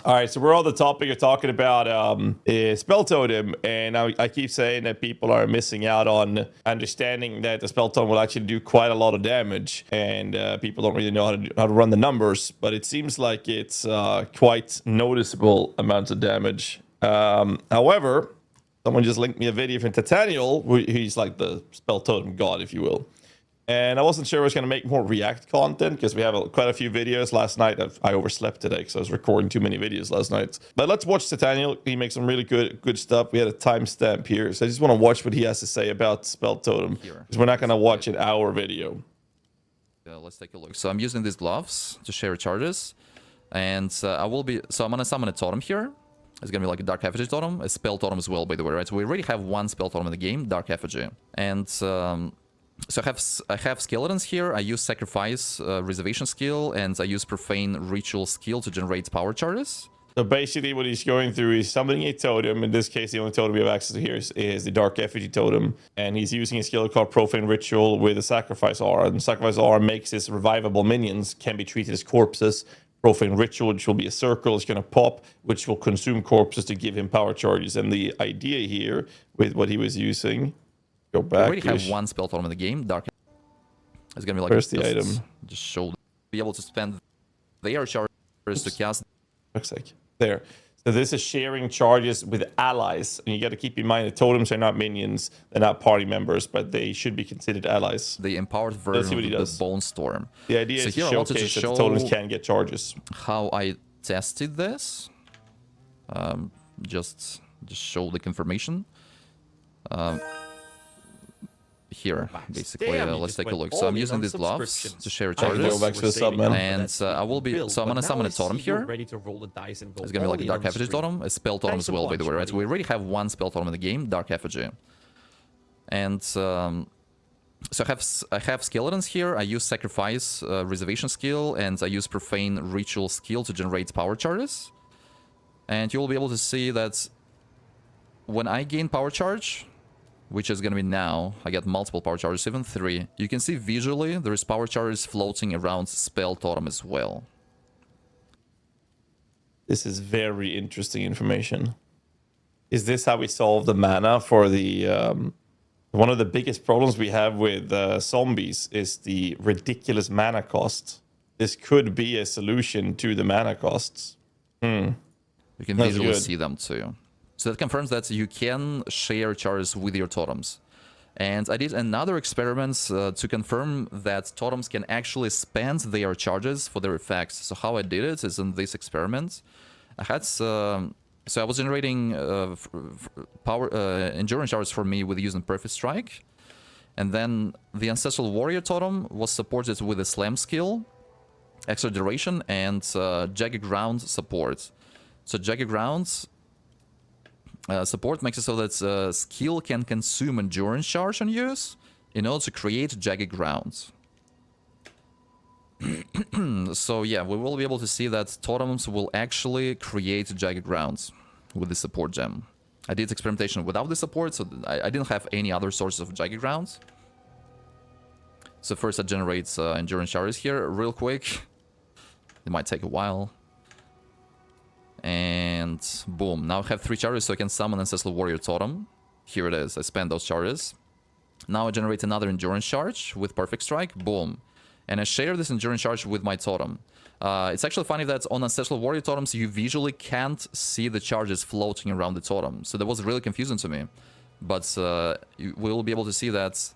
All right, so we're on the topic of talking about Spell Totem, and I keep saying that people are missing out on understanding that the Spell Totem will actually do quite a lot of damage, and people don't really know how to run the numbers, but it seems like it's quite noticeable amounts of damage. However, someone just linked me a video from Titaniel, he's like the Spell Totem god, if you will. And I wasn't sure I was going to make more React content because we have quite a few videos. Last night, I overslept today because I was recording too many videos last night. But let's watch Titaniel. He makes some really good stuff. We had a timestamp here. So I just want to watch what he has to say about Spell Totem. Because we're not going to watch an hour video. Let's take a look. So I'm using these gloves to share charges. And so I'm going to summon a totem here. It's going to be like a Dark Effigy totem. A Spell Totem as well, by the way, right? So we already have one Spell Totem in the game, Dark Effigy. And so I have skeletons here. I use Sacrifice Reservation skill, and I use Profane Ritual skill to generate power charges. So basically what he's going through is summoning a totem. In this case, the only totem we have access to here is the Dark Effigy totem. And he's using a skill called Profane Ritual with a Sacrifice aura. And Sacrifice aura makes his revivable minions can be treated as corpses. Profane Ritual, which will be a circle, is going to pop, which will consume corpses to give him power charges. And the idea here with what he was using... Go back. We already have one Spell Totem in the game, Dark. It's gonna be like where's the item? Just show. Be able to spend their charges to cast. Looks like there. So this is sharing charges with allies, and you got to keep in mind the totems are not minions, they're not party members, but they should be considered allies. The empowered version of the Bone Storm. The idea is to showcase that the totems can get charges. How I tested this. Just show the confirmation. Here, basically, let's take a look. So I'm using these gloves to share charges, go back to the sub, man. And I'm gonna summon a totem here. It's gonna be like a Dark Effigy totem, a Spell Totem as well, by the way, right? So we already have one Spell Totem in the game, Dark Effigy. And so I have skeletons here. I use Sacrifice Reservation skill, and I use Profane Ritual skill to generate power charges. And you will be able to see that when I gain power charge, which is going to be now, I get multiple power charges, even 3. You can see visually there is power charges floating around Spell Totem as well. This is very interesting information. Is this how we solve the mana for the... one of the biggest problems we have with zombies is the ridiculous mana cost. This could be a solution to the mana costs. You can visually see them too. So that confirms that you can share charges with your totems. And I did another experiment to confirm that totems can actually spend their charges for their effects. So how I did it is in this experiment. I had so I was generating endurance charges for me with using Perfect Strike. And then the Ancestral Warrior totem was supported with a Slam skill, extra duration, and Jagged Ground support. So Jagged Ground support makes it so that skill can consume endurance charge on use in order to create Jagged Ground. So yeah, we will be able to see that totems will actually create Jagged Grounds with the support gem. I did experimentation without the support, so I didn't have any other sources of Jagged Grounds. So first I generate endurance charges here real quick. It might take a while. And boom, now I have 3 charges, so I can summon Ancestral Warrior Totem. Here it is, I spend those charges. Now I generate another Endurance charge with Perfect Strike, boom. And I share this Endurance charge with my totem. It's actually funny that on Ancestral Warrior Totems, you visually can't see the charges floating around the totem. So that was really confusing to me. But we will be able to see that,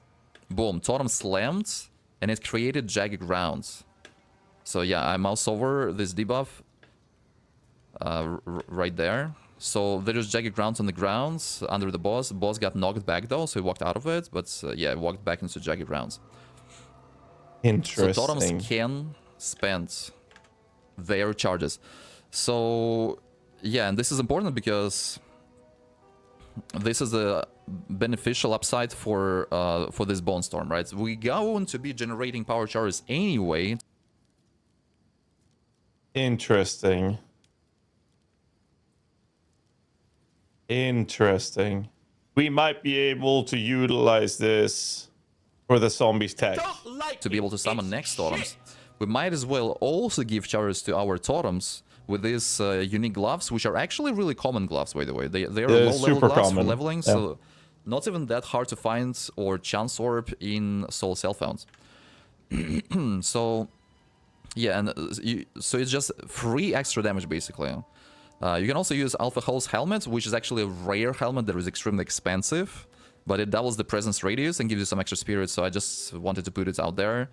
boom, totem slammed, and it created Jagged Grounds. So yeah, I mouse over this debuff. Right there. So there's Jagged Grounds on the grounds under the boss. The boss got knocked back though, so he walked out of it. But yeah, he walked back into Jagged Grounds. Interesting. So totems can spend their charges. So yeah, and this is important because this is a beneficial upside for this Bone Storm, right? We're going to be generating power charges anyway. Interesting. Interesting. We might be able to utilize this for the zombies tech. To be able to summon next totems. We might as well also give charges to our totems, with these unique gloves, which are actually really common gloves, by the way. They are They're low-level super gloves common. for leveling, Yeah. so not even that hard to find or chance orb in Soul Self-Found. So, yeah, and so it's just free extra damage, basically. You can also use Alpha Hull's helmet, which is actually a rare helmet that is extremely expensive, but it doubles the presence radius and gives you some extra spirit, so I just wanted to put it out there.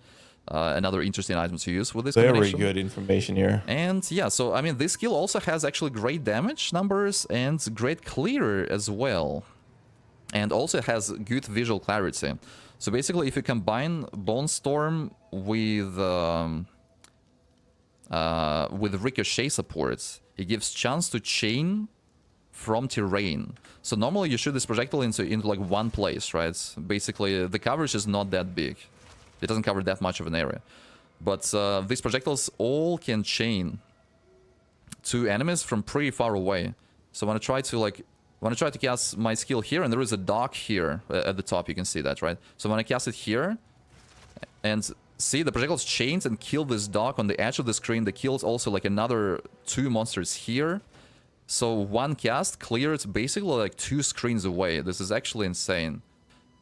Another interesting item to use with this combination. Very good information here. And yeah, so I mean, this skill also has actually great damage numbers and great clear as well. And also it has good visual clarity. So basically, if you combine Bone Storm with Ricochet supports, it gives chance to chain from terrain. So normally you shoot this projectile into like one place, right? Basically, the coverage is not that big. It doesn't cover that much of an area. But these projectiles all can chain to enemies from pretty far away. So when I try to cast my skill here, and there is a dock here at the top, you can see that, right? So when I cast it here, and see, the projectiles chains and kill this dock on the edge of the screen. That kills also like another 2 monsters here. So one cast clears basically like 2 screens away. This is actually insane.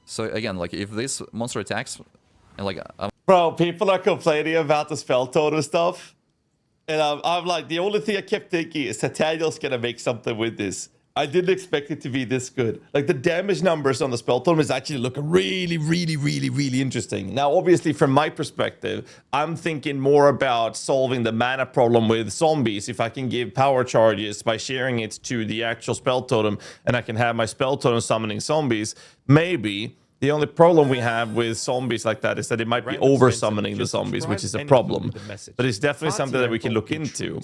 So again, like if this monster attacks, and like Bro, people are complaining about the Spell Totem stuff. And I'm like, the only thing I kept thinking is Nathaniel's gonna make something with this. I didn't expect it to be this good. Like, the damage numbers on the Spell Totem is actually looking really, really, really, really interesting. Now, obviously, from my perspective, I'm thinking more about solving the mana problem with zombies. If I can give power charges by sharing it to the actual Spell Totem, and I can have my Spell Totem summoning zombies, maybe. The only problem we have with zombies like that is that it might be over-summoning the zombies, which is a problem. But it's definitely something that we can look into.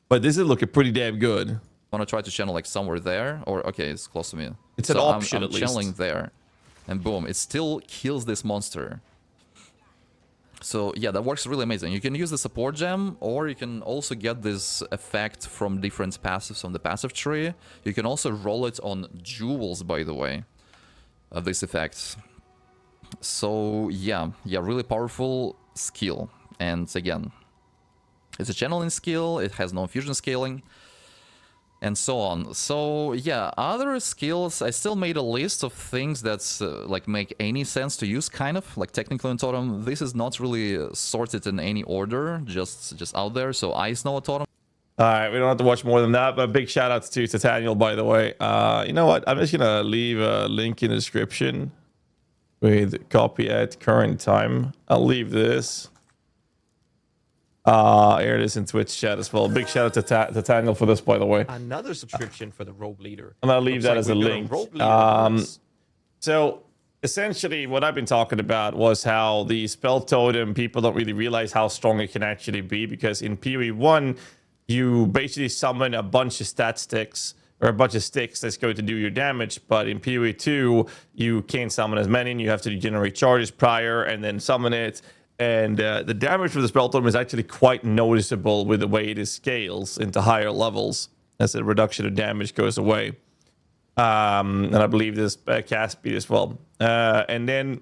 But this is looking pretty damn good. I want to try to channel like somewhere there, or okay, it's close to me. It's an option, at least. I'm channeling there, and boom, it still kills this monster. So yeah, that works really amazing. You can use the support gem, or you can also get this effect from different passives on the passive tree. You can also roll it on jewels, by the way, of this effect. So yeah, really powerful skill. And again, it's a channeling skill. It has no fusion scaling, and so on. So yeah, other skills, I still made a list of things that's like make any sense to use, kind of like technically in Totem. This is not really sorted in any order, just out there. So Ice Nova Totem. All right, we don't have to watch more than that, but big shout outs to Nathaniel, by the way. You know what? I'm just gonna leave a link in the description with copy at current time. I'll leave this. Here it is in Twitch chat as well. Big shout out to Nathaniel for this, by the way. Another subscription for the Rogue Leader. I'm gonna leave that as a link. So essentially, what I've been talking about was how the Spell Totem, people don't really realize how strong it can actually be, because in PoE 1, you basically summon a bunch of stat sticks, or a bunch of sticks that's going to do your damage, but in PoE 2, you can't summon as many, and you have to generate charges prior and then summon it. And the damage for the Spell Totem is actually quite noticeable with the way it scales into higher levels as the reduction of damage goes away. And I believe this cast speed as well. And then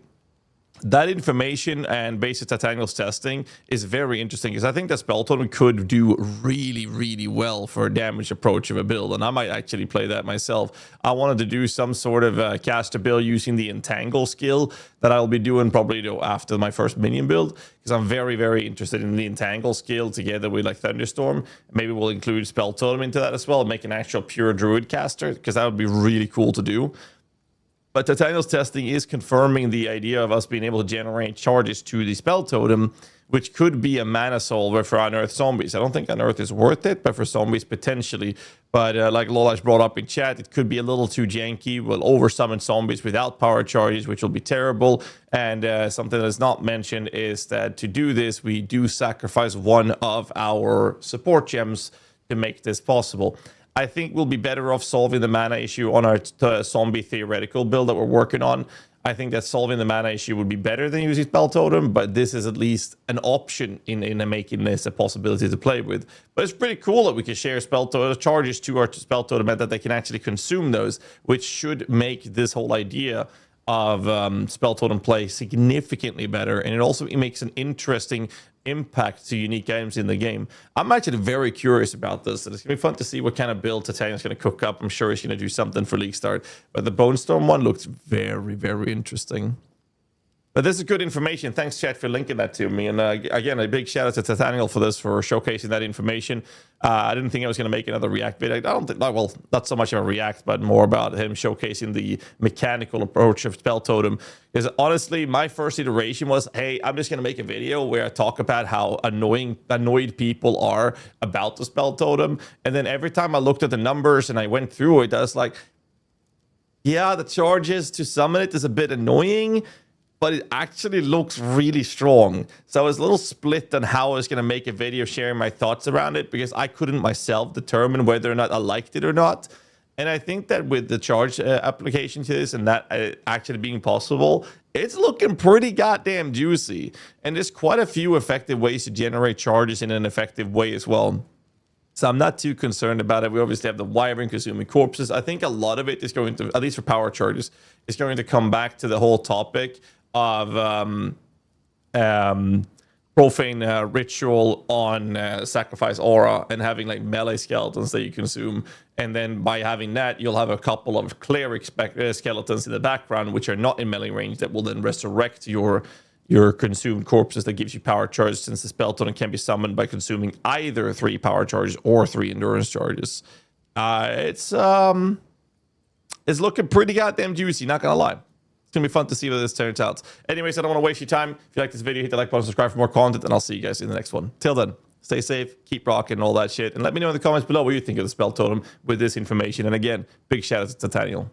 that information and basic Nathaniel's testing is very interesting, because I think that Spell Totem could do really, really well for a damage approach of a build, and I might actually play that myself. I wanted to do some sort of caster build using the Entangle skill that I'll be doing probably after my first minion build, because I'm very, very interested in the Entangle skill together with like Thunderstorm. Maybe we'll include Spell Totem into that as well and make an actual pure Druid caster, because that would be really cool to do. But Nathaniel's testing is confirming the idea of us being able to generate charges to the Spell Totem, which could be a mana solver for Unearth zombies. I don't think Unearth is worth it, but for zombies, potentially. But like Lolash brought up in chat, it could be a little too janky. We'll oversummon zombies without power charges, which will be terrible. And something that is not mentioned is that to do this, we do sacrifice one of our support gems to make this possible. I think we'll be better off solving the mana issue on our zombie theoretical build that we're working on. I think that solving the mana issue would be better than using Spell Totem, but this is at least an option in making this a possibility to play with. But it's pretty cool that we can share Spell Totem charges to our Spell Totem and that they can actually consume those, which should make this whole idea of Spell Totem play significantly better, and it makes an interesting impact to unique items in the game. I'm actually very curious about this, and it's gonna be fun to see what kind of build Titanium's gonna cook up. I'm sure he's gonna do something for League Start, but the Bone Storm one looks very, very interesting. But this is good information. Thanks, chat, for linking that to me. And again, a big shout out to Titanial for this, for showcasing that information. I didn't think I was going to make another React video. I don't think, well, not so much of a React, but more about him showcasing the mechanical approach of Spell Totem. Because honestly, my first iteration was, hey, I'm just going to make a video where I talk about how annoyed people are about the Spell Totem. And then every time I looked at the numbers and I went through it, I was like, yeah, the charges to summon it is a bit annoying, but it actually looks really strong. So I was a little split on how I was going to make a video sharing my thoughts around it, because I couldn't myself determine whether or not I liked it or not. And I think that with the charge application to this and that actually being possible, it's looking pretty goddamn juicy. And there's quite a few effective ways to generate charges in an effective way as well. So I'm not too concerned about it. We obviously have the wiring, consuming corpses. I think a lot of it is going to, at least for power charges, is going to come back to the whole topic of profane ritual on sacrifice aura and having like melee skeletons that you consume. And then by having that, you'll have a couple of cleric skeletons in the background, which are not in melee range, that will then resurrect your consumed corpses. That gives you power charges, since the Spell Totem can be summoned by consuming either 3 power charges or 3 endurance charges. It's looking pretty goddamn juicy, not gonna lie. It's going to be fun to see where this turns out. Anyways, I don't want to waste your time. If you like this video, hit the like button, subscribe for more content, and I'll see you guys in the next one. Till then, stay safe, keep rocking, all that shit. And let me know in the comments below what you think of the Spell Totem with this information. And again, big shout out to Titanial.